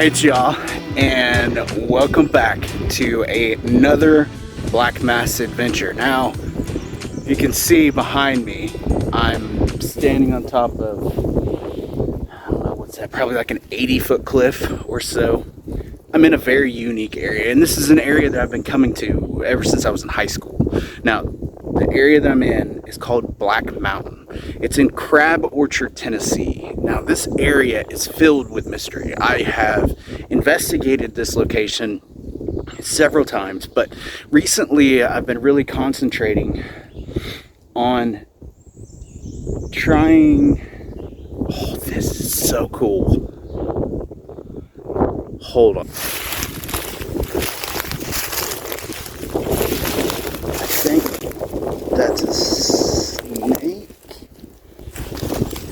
Alright, y'all, and welcome back to another Black Mass adventure. Now, you can see behind me, I'm standing on top of, I don't know, what's that, probably like an 80-foot cliff or so. I'm in a very unique area, and this is an area that I've been coming to ever since I was in high school. Now, the area that I'm in is called Black Mountain. It's in Crab Orchard, Tennessee. Now, this area is filled with mystery. I have investigated this location several times, but recently I've been really concentrating on trying... Oh, this is so cool. Hold on. I think that's a snake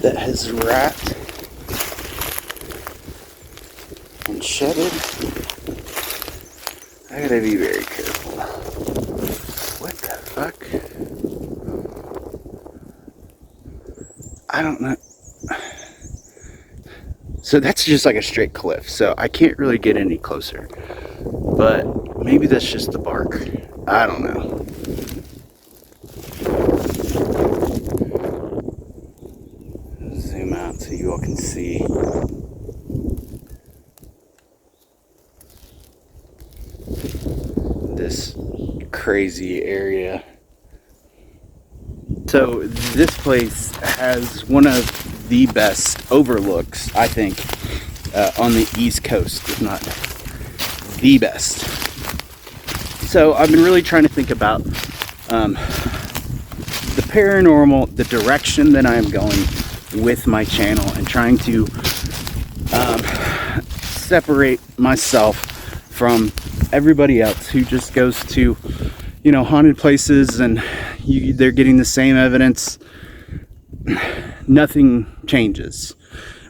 that has wrapped and shedded. I gotta be very careful. What the fuck? I don't know. So that's just like a straight cliff, so I can't really get any closer. But maybe that's just the bark. I don't know. Zoom out so you all can see. This crazy area. So this place has one of the best overlooks, I think, on the East Coast, if not the best. So I've been really trying to think about the paranormal, the direction that I'm going with my channel, and trying to separate myself from everybody else who just goes to, you know, haunted places and they're getting the same evidence. Nothing changes.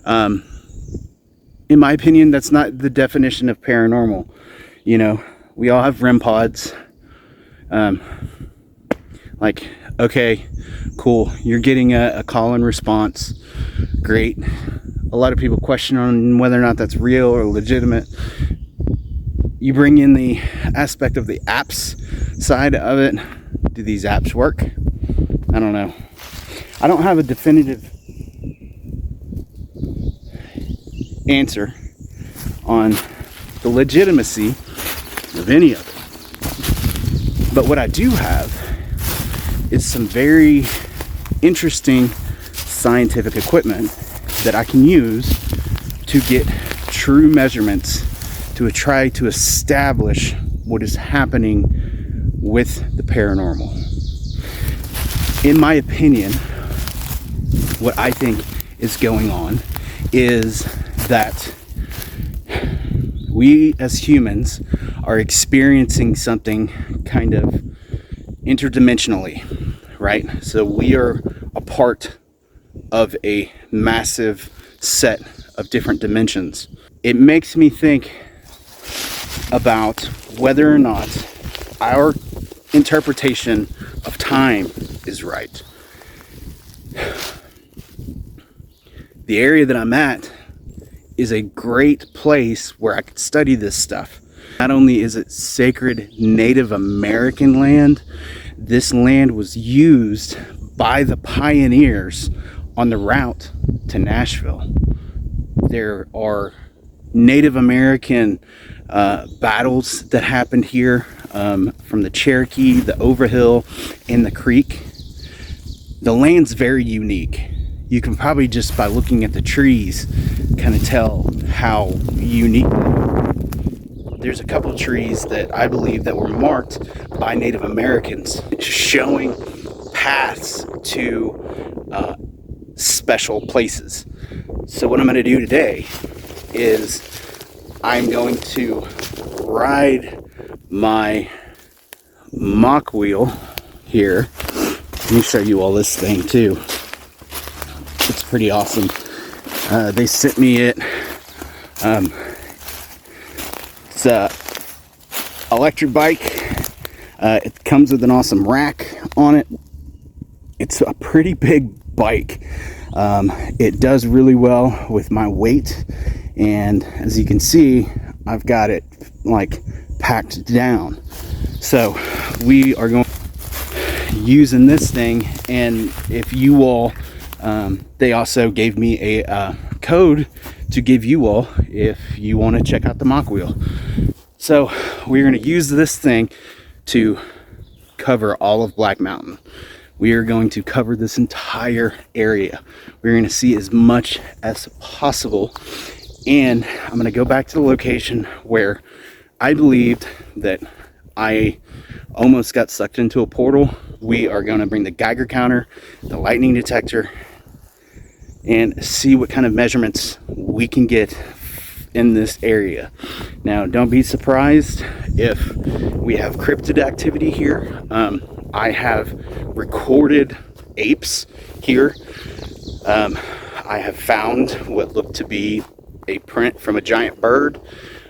In my opinion, that's not the definition of paranormal. You know, we all have REM pods. Like, okay, cool, you're getting a call and response. Great. A lot of people question on whether or not that's real or legitimate. You bring in the aspect of the apps side of it. Do these apps work? I don't know. I don't have a definitive answer on the legitimacy of any of it. But what I do have is some very interesting scientific equipment that I can use to get true measurements to try to establish what is happening with the paranormal. In my opinion, what I think is going on is that we as humans are experiencing something kind of interdimensionally, right? So we are a part of a massive set of different dimensions. It makes me think about whether or not our interpretation of time is right. The area that I'm at is a great place where I could study this stuff. Not only is it sacred Native American land, this land was used by the pioneers on the route to Nashville. There are Native American battles that happened here from the Cherokee, the Overhill, and the Creek. The land's very unique. You can probably just by looking at the trees kind of tell how unique they are. There's a couple trees that I believe that were marked by Native Americans, showing paths to special places. So what I'm going to do today is I'm going to ride my mock wheel here. Let me show you all this thing too. It's pretty awesome. They sent me it. It's a electric bike. It comes with an awesome rack on it. It's a pretty big bike. It does really well with my weight And as you can see, I've got it like packed down. So we are going using this thing, and if you all they also gave me a code to give you all if you want to check out the mock wheel. So we're going to use this thing to cover all of Black Mountain. We are going to cover this entire area. We're going to see as much as possible, and I'm going to go back to the location where I believed that I almost got sucked into a portal. We are going to bring the Geiger counter, the lightning detector, and see what kind of measurements we can get in this area. Now, don't be surprised if we have cryptid activity here. I have recorded apes here. I have found what looked to be a print from a giant bird.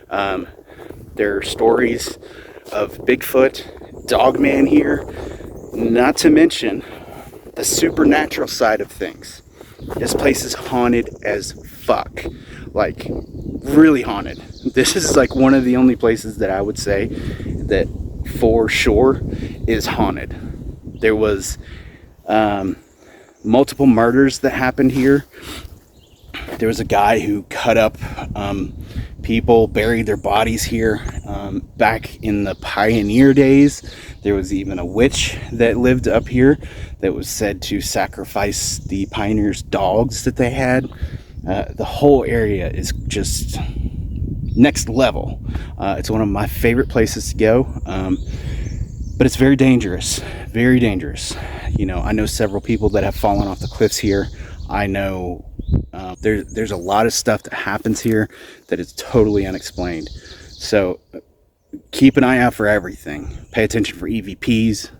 There are stories of Bigfoot, Dogman here, not to mention the supernatural side of things. This place is haunted as fuck, like really haunted. This is like one of the only places that I would say that for sure is haunted. There was multiple murders that happened here. There was a guy who cut up people, buried their bodies here. Back in the pioneer days, there was even a witch that lived up here that was said to sacrifice the pioneers' dogs that they had. The whole area is just next level. It's one of my favorite places to go, but it's very dangerous, very dangerous. You know, I know several people that have fallen off the cliffs here. I know there's a lot of stuff that happens here that is totally unexplained. So keep an eye out for everything. Pay attention for EVPs.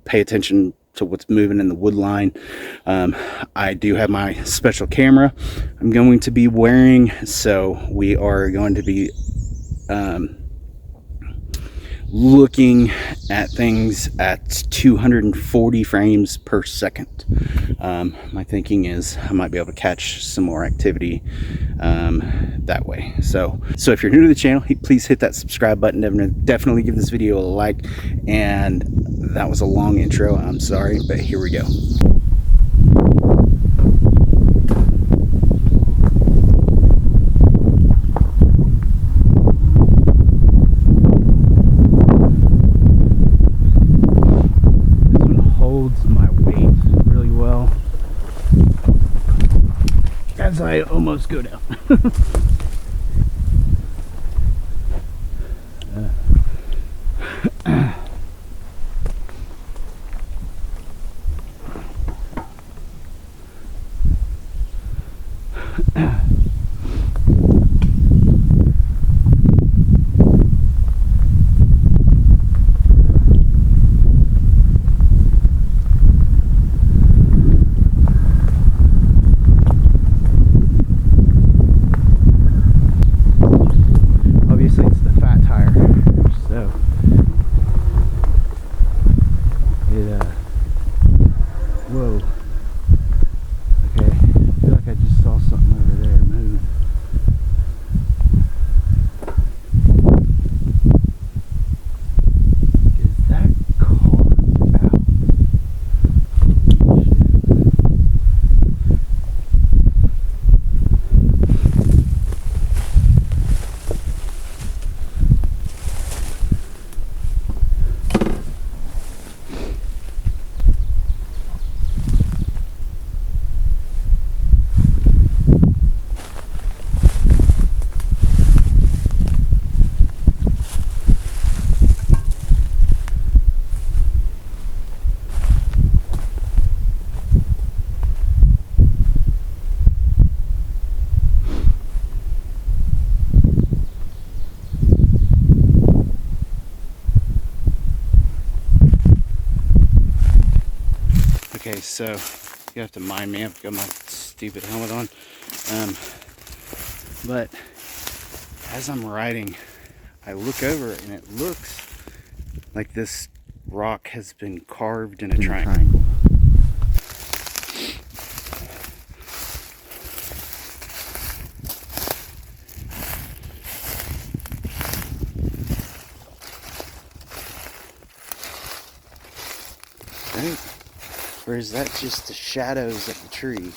Pay attention to what's moving in the wood line. I do have my special camera I'm going to be wearing, so we are going to be looking at things at 240 frames per second. My thinking is I might be able to catch some more activity that way. So if you're new to the channel, please hit that subscribe button. Definitely give this video a like. And that was a long intro, I'm sorry, but here we go. As I almost go down. Okay, so you have to mind me, I've got my stupid helmet on. But as I'm riding, I look over and it looks like this rock has been carved in a triangle. right? Or is that just the shadows of the tree?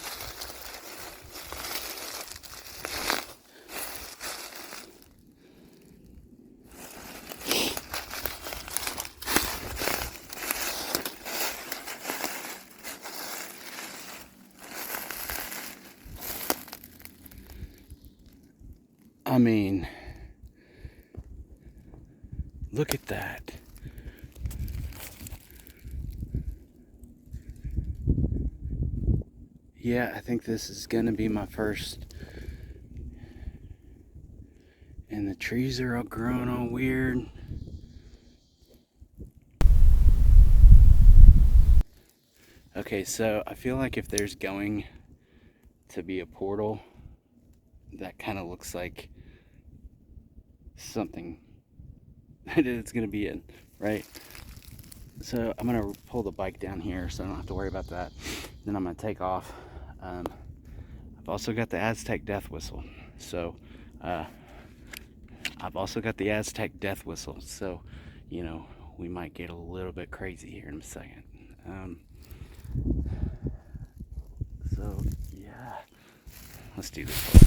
I mean, look at that. Yeah, I think this is gonna be my first. And the trees are all growing all weird. Okay, so I feel like if there's going to be a portal, that kind of looks like something that it's gonna be in, right? So I'm gonna pull the bike down here so I don't have to worry about that. Then I'm gonna take off. I've also got the Aztec death whistle. So you know, we might get a little bit crazy here in a second. So yeah, let's do this.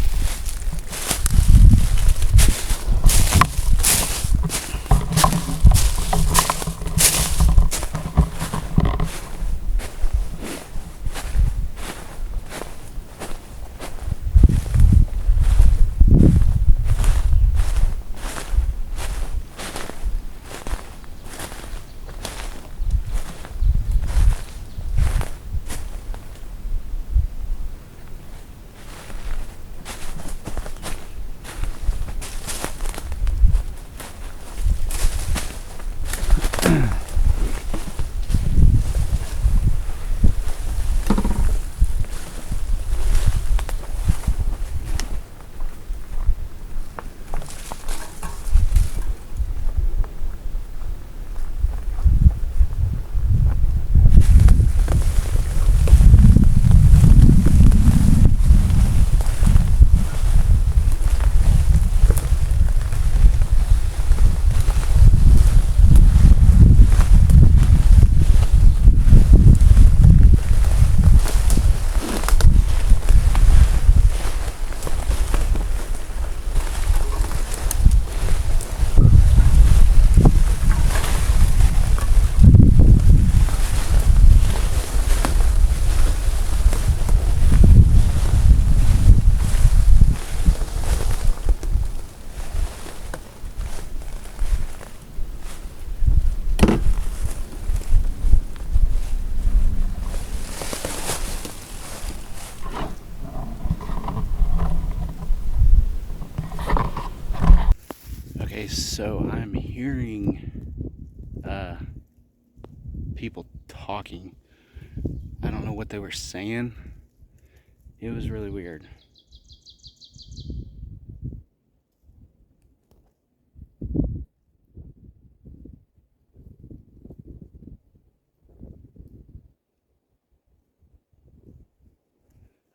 Okay, so I'm hearing people talking. I don't know what they were saying. It was really weird.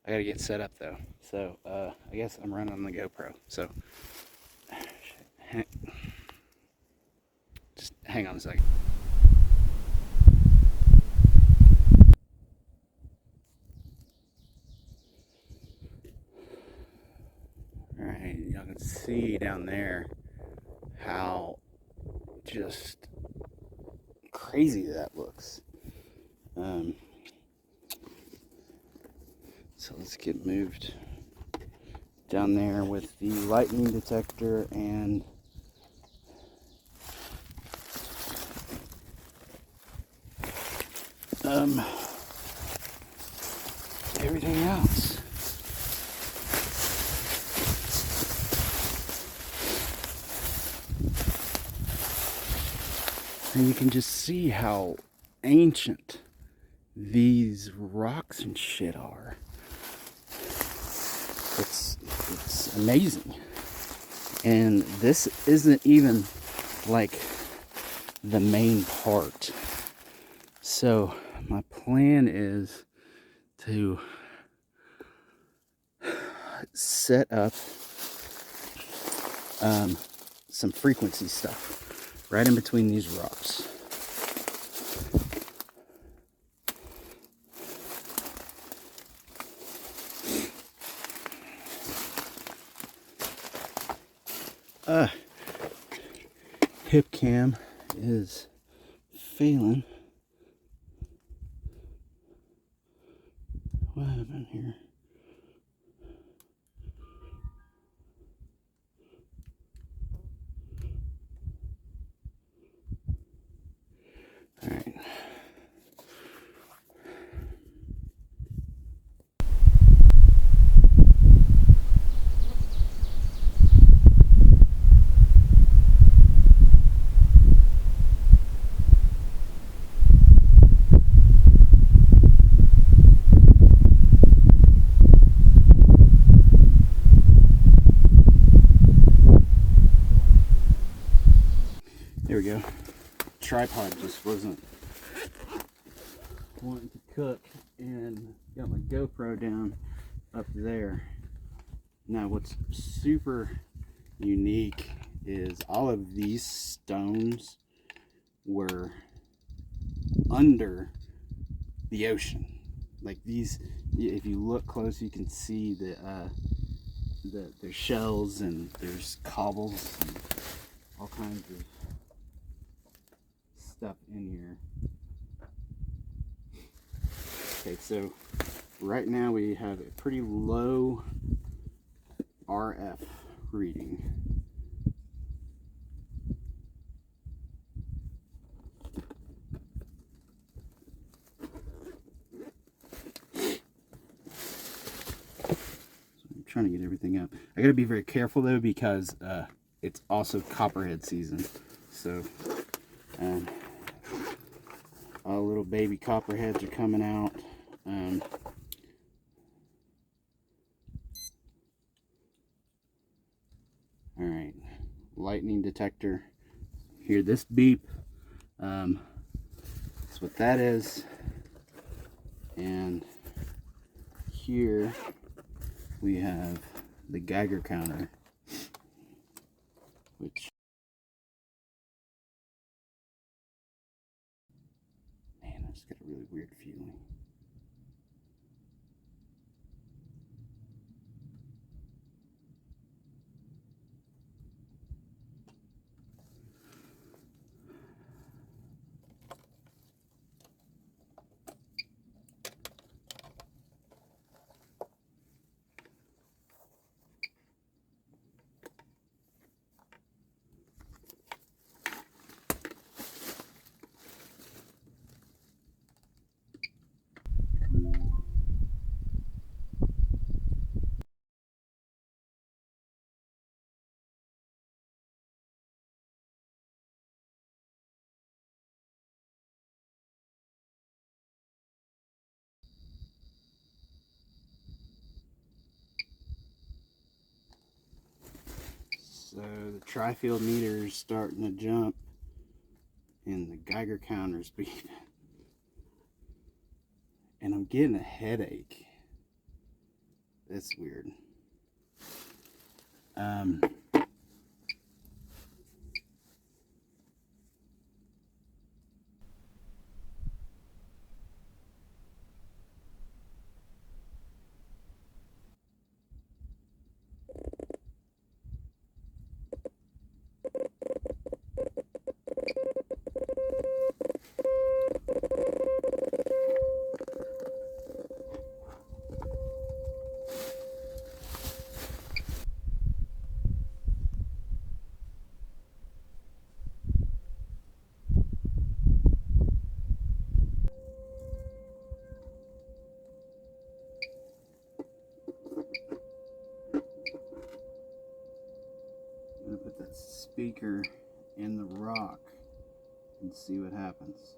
I gotta get set up though. So I guess I'm running on the GoPro. So just hang on a second. Alright, y'all can see down there how just crazy that looks. So let's get moved down there with the lightning detector and everything else. And you can just see how ancient these rocks and shit are. It's amazing. And this isn't even like the main part. So my plan is to set up some frequency stuff right in between these rocks. hip cam is failing. What happened here? All right. There we go. Tripod just wasn't wanting to cook, and got my GoPro down up there. Now what's super unique is all of these stones were under the ocean. Like these, if you look close, you can see there's shells and there's cobbles and all kinds of stuff in here. Okay, so right now we have a pretty low RF reading. Trying to get everything up. I gotta be very careful though, because it's also copperhead season, so all little baby copperheads are coming out. All right, lightning detector. Hear this beep. That's what that is. And here we have the Geiger counter, which, man, I just got a really weird feeling. So the tri-field meter is starting to jump and the Geiger counter's beeping. And I'm getting a headache. That's weird. I'm gonna put that speaker in the rock and see what happens.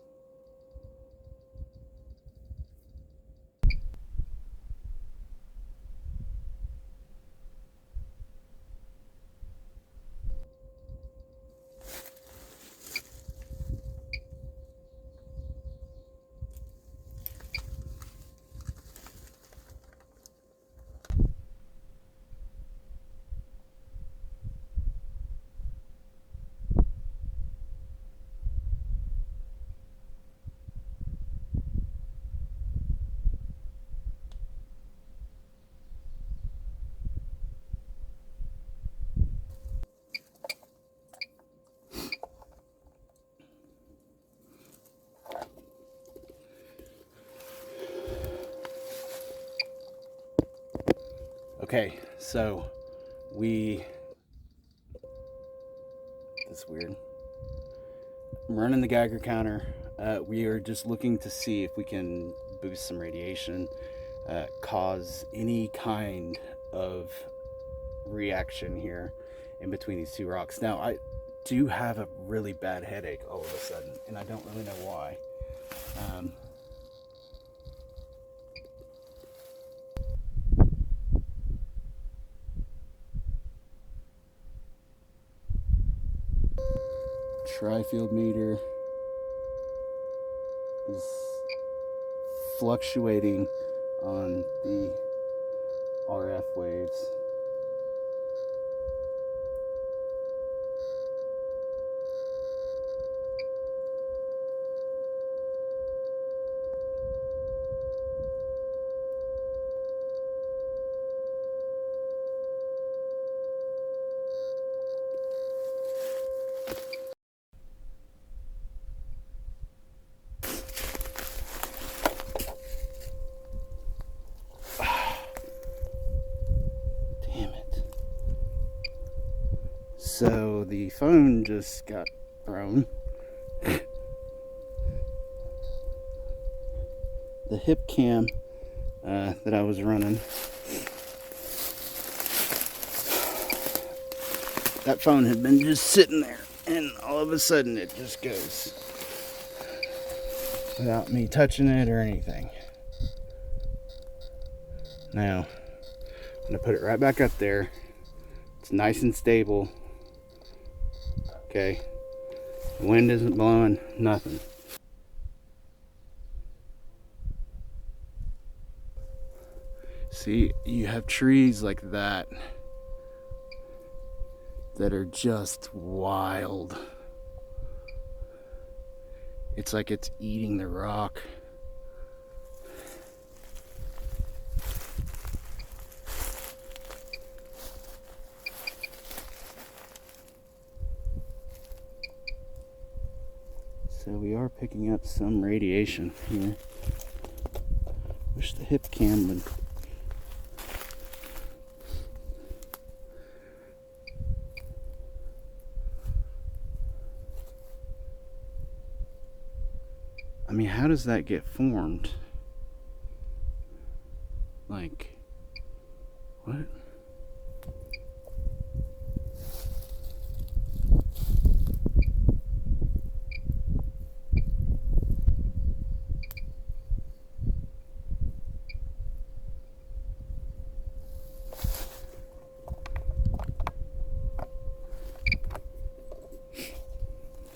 Okay, so that's weird. I'm running the Geiger counter. We are just looking to see if we can boost some radiation, cause any kind of reaction here in between these two rocks. Now, I do have a really bad headache all of a sudden, and I don't really know why. Tri-field meter is fluctuating on the RF waves. So the phone just got thrown. The hip cam that I was running, that phone had been just sitting there, and all of a sudden it just goes without me touching it or anything. Now, I'm gonna put it right back up there. It's nice and stable. Okay, the wind isn't blowing, nothing. See, you have trees like that are just wild. It's like it's eating the rock. So we are picking up some radiation here. Wish the hip cam would. I mean, how does that get formed? Like, what?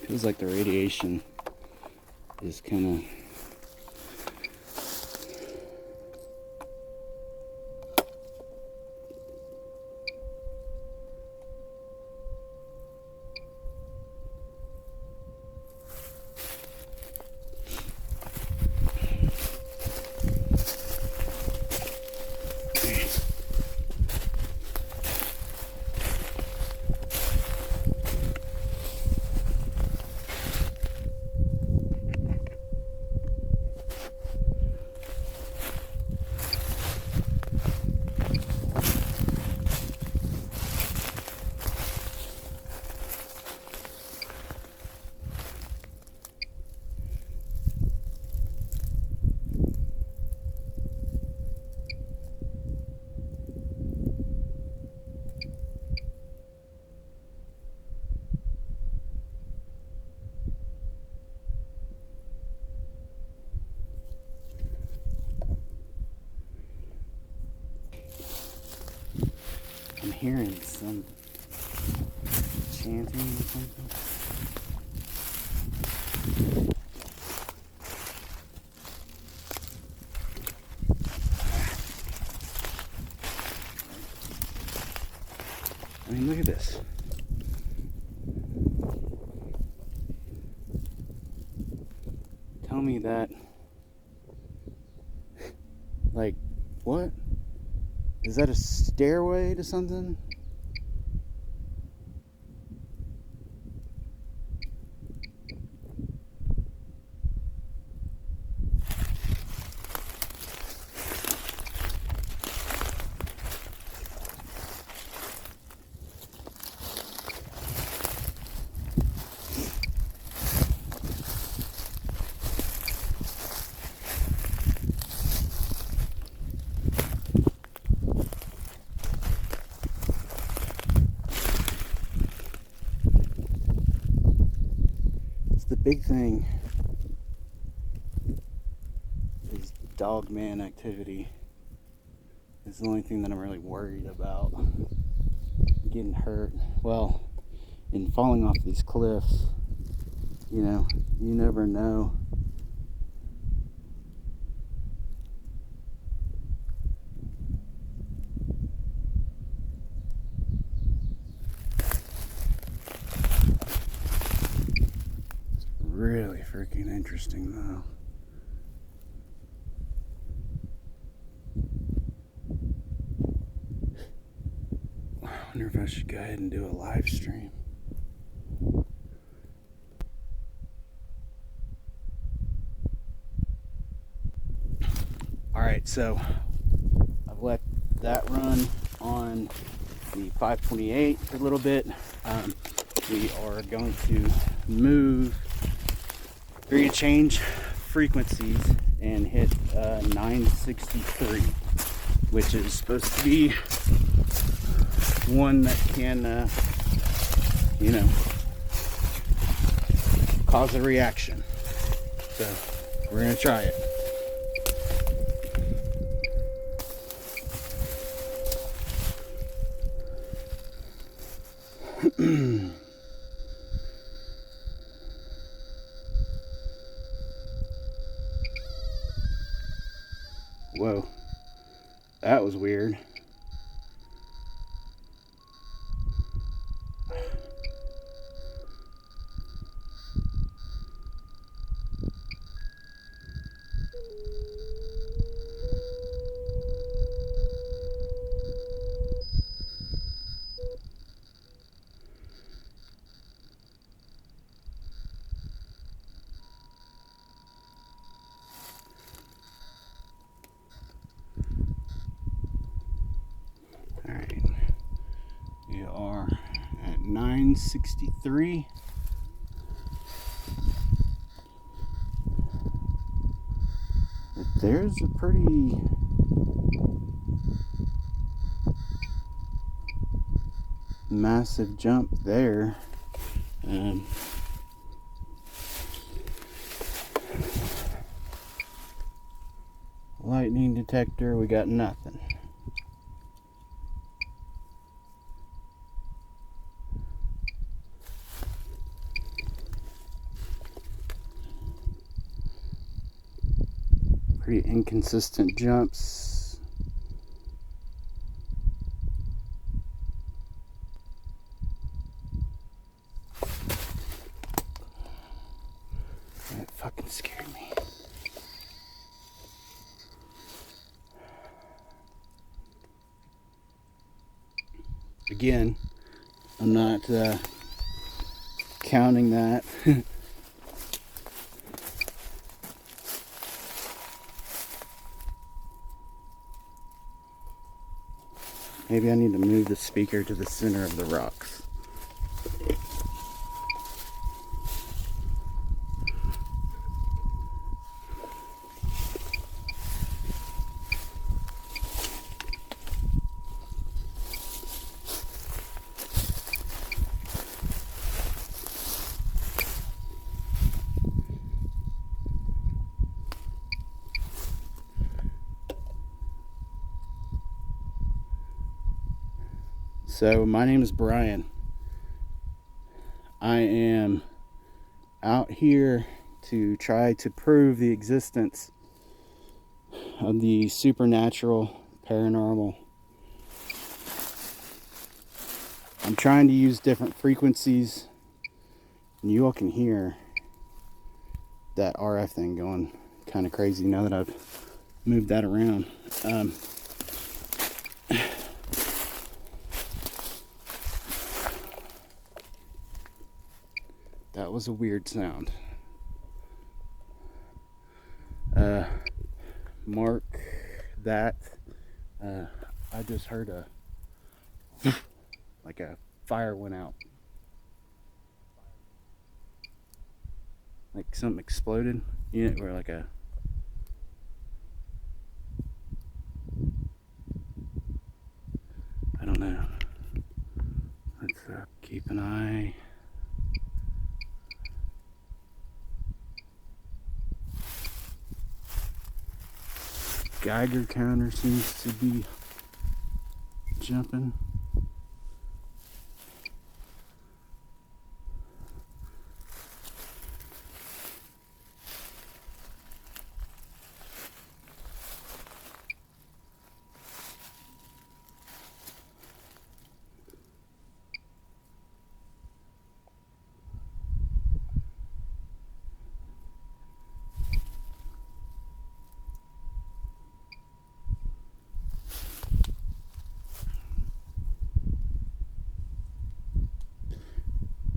Feels like the radiation is kind of I'm hearing some chanting or something. I mean, look at this. Tell me that. Like, what? Is that a stairway to something? big thing is dogman activity. It's the only thing that I'm really worried about. Getting hurt. Well, in falling off these cliffs, you know, you never know. It's really freaking interesting though. I wonder if I should go ahead and do a live stream. Alright, so I've let that run on the 528 for a little bit. We are going to move, we're going to change frequencies and hit 963, which is supposed to be one that can, you know, cause a reaction. So we're going to try it. Whoa, that was weird. Alright, we are at 963. There's a pretty massive jump there. Lightning detector, we got nothing. Pretty inconsistent jumps. That fucking scared me. Again, I'm not counting that. Maybe I need to move the speaker to the center of the rocks. So my name is Brian. I am out here to try to prove the existence of the supernatural, paranormal. I'm trying to use different frequencies, and you all can hear that RF thing going kind of crazy now that I've moved that around. That was a weird sound. Mark that. I just heard a like a fire went out, like something exploded. You know, or like a I don't know. Let's keep an eye. Geiger counter seems to be jumping.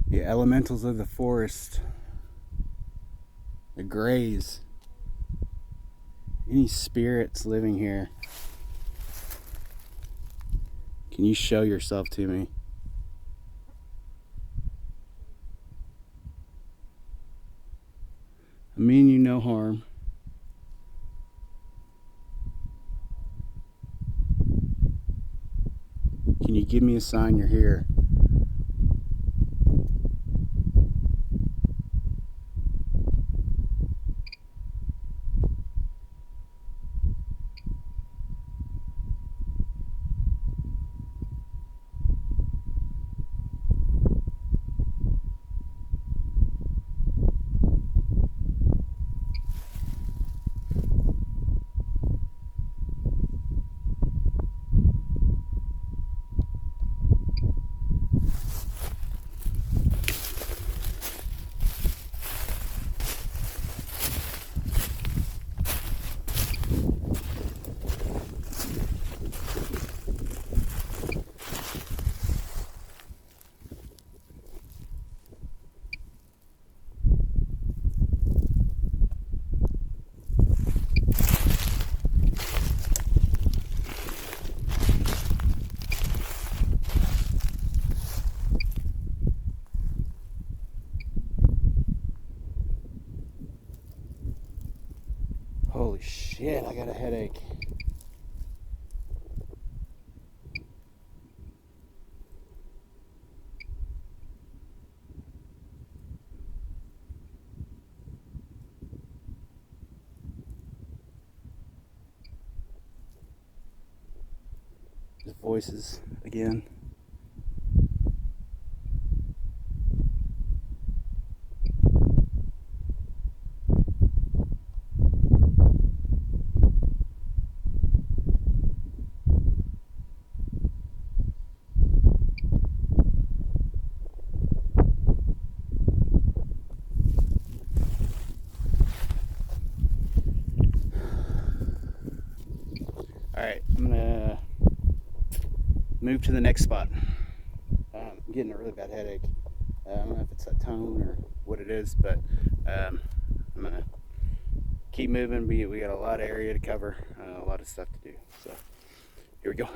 The elementals of the forest, the grays, any spirits living here, can you show yourself to me? I mean you no harm. Can you give me a sign you're here? Holy shit, I got a headache. The voices again. Alright, I'm gonna move to the next spot. I'm getting a really bad headache. I don't know if it's that tone or what it is, but I'm gonna keep moving. We got a lot of area to cover, a lot of stuff to do. So here we go.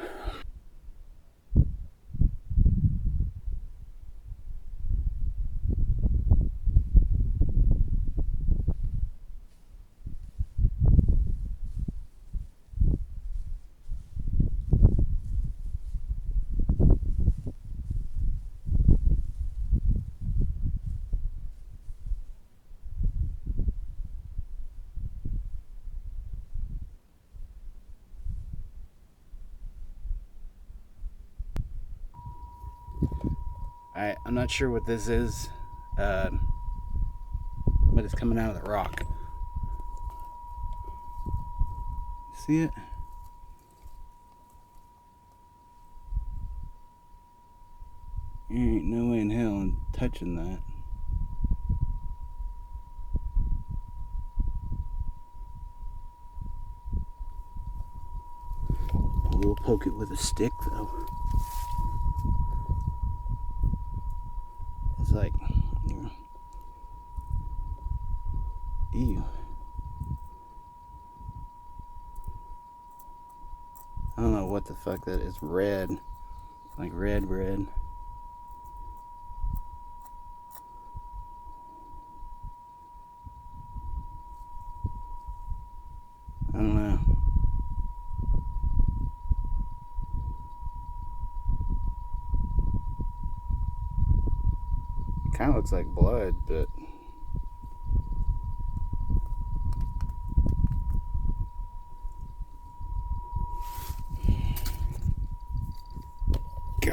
I'm not sure what this is, but it's coming out of the rock. See it? There ain't no way in hell I'm touching that. We'll poke it with a stick though. It's like, ew. I don't know what the fuck that is. Red. Like red. I don't know. It kind of looks like blood, but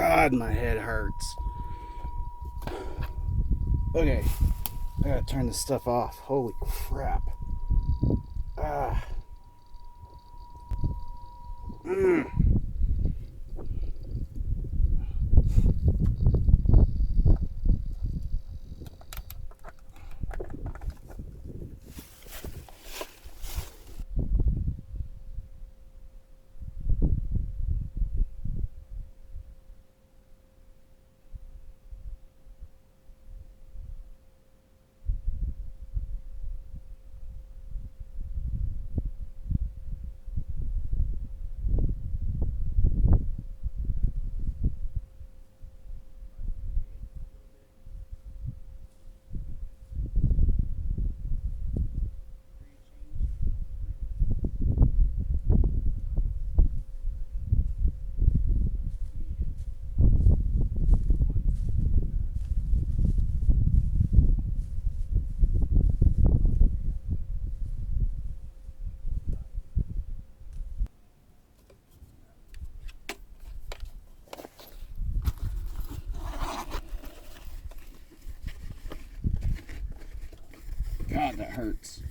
God, my head hurts. Okay, I gotta turn this stuff off. Holy crap. Ah. God, that hurts.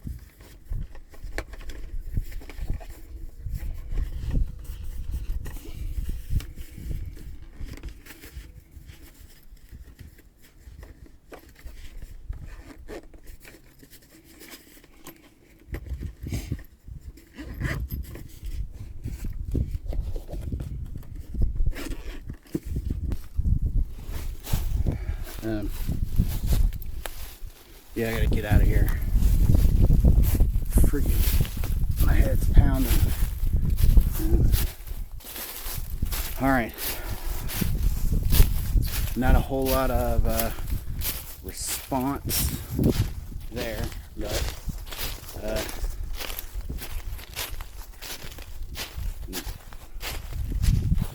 Yeah, I gotta get out of here. Freaking, my head's pounding. All right. Not a whole lot of response there, but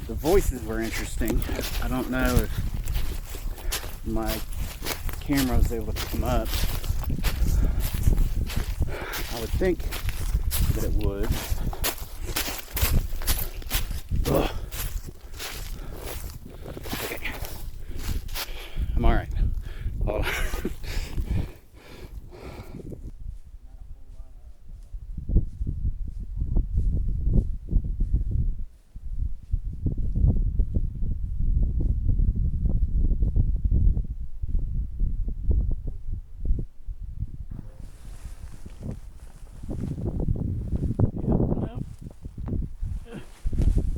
the voices were interesting. I don't know if my camera was able to come up. I would think that it would. Ugh. Okay. I'm alright. Hold on.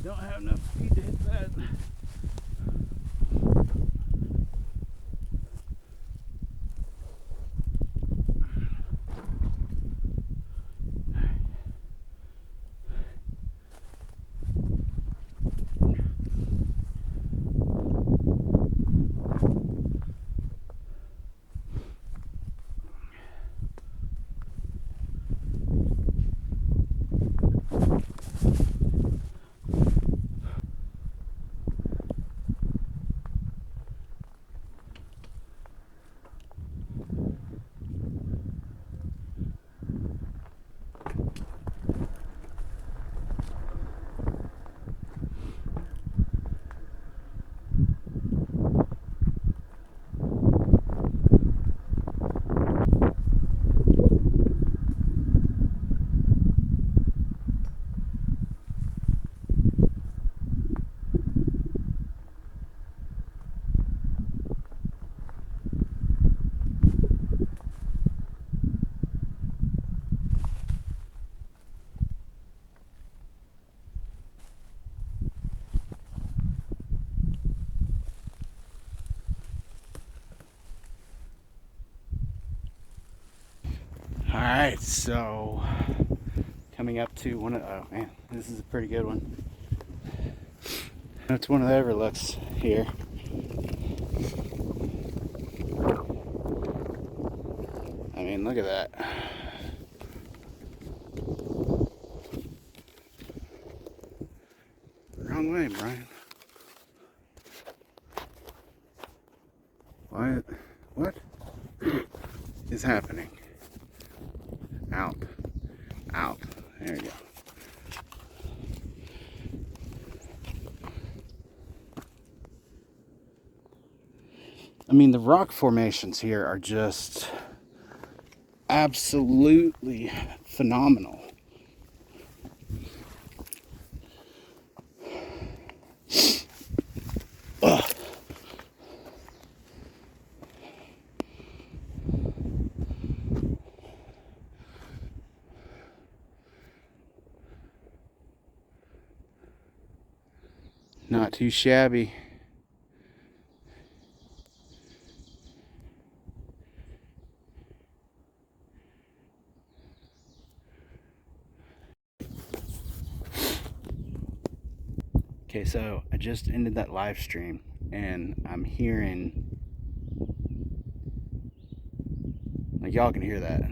Don't have enough speed to hit that. Alright, so coming up to one of, oh man, this is a pretty good one. It's one of the overlooks here. I mean, look at that. Wrong way, Brian. What is happening? Out. There you go. I mean, the rock formations here are just absolutely phenomenal. Ugh. Not too shabby. Okay, so I just ended that live stream and I'm hearing, like, y'all can hear that.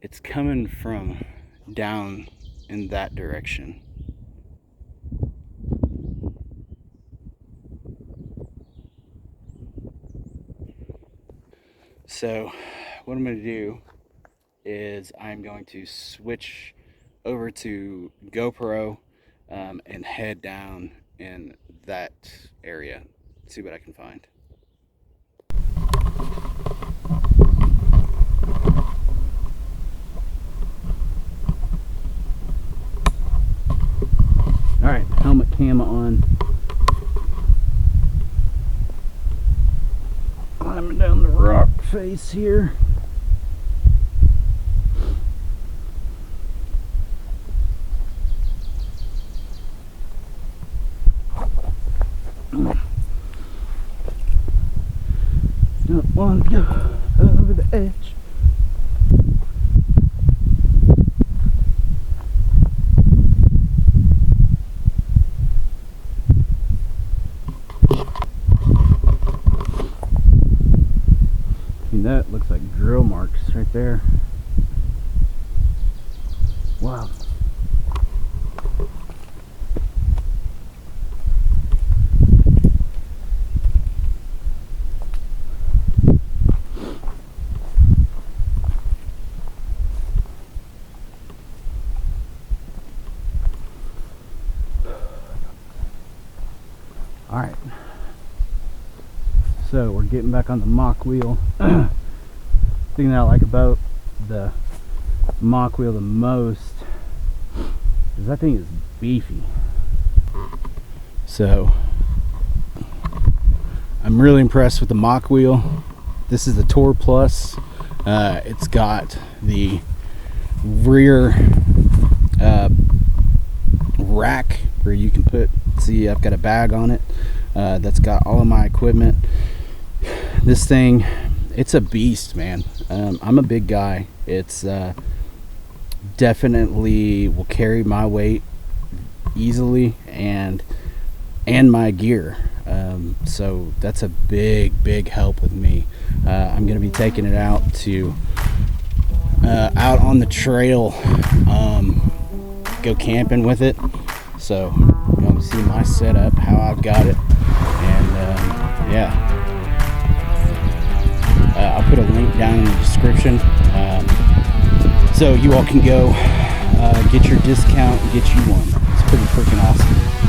It's coming from down in that direction. So what I'm going to do is I'm going to switch over to GoPro and head down in that area, see what I can find. Alright, helmet cam on. Climbing down the rock face here. Don't want to go over the edge. And that looks like drill marks right there. Wow. All right. So we're getting back on the mock wheel. Thing that I like about the mock wheel the most is that thing is beefy. So I'm really impressed with the mock wheel. This is the Tour Plus. It's got the rear rack where you can put, see, I've got a bag on it that's got all of my equipment. This thing, it's a beast, man. I'm a big guy. It's definitely will carry my weight easily and my gear. So that's a big help with me. I'm gonna be taking it out to out on the trail, go camping with it. So you can see my setup, how I've got it, and yeah. I'll put a link down in the description so you all can go get your discount and get you one. It's pretty freaking awesome.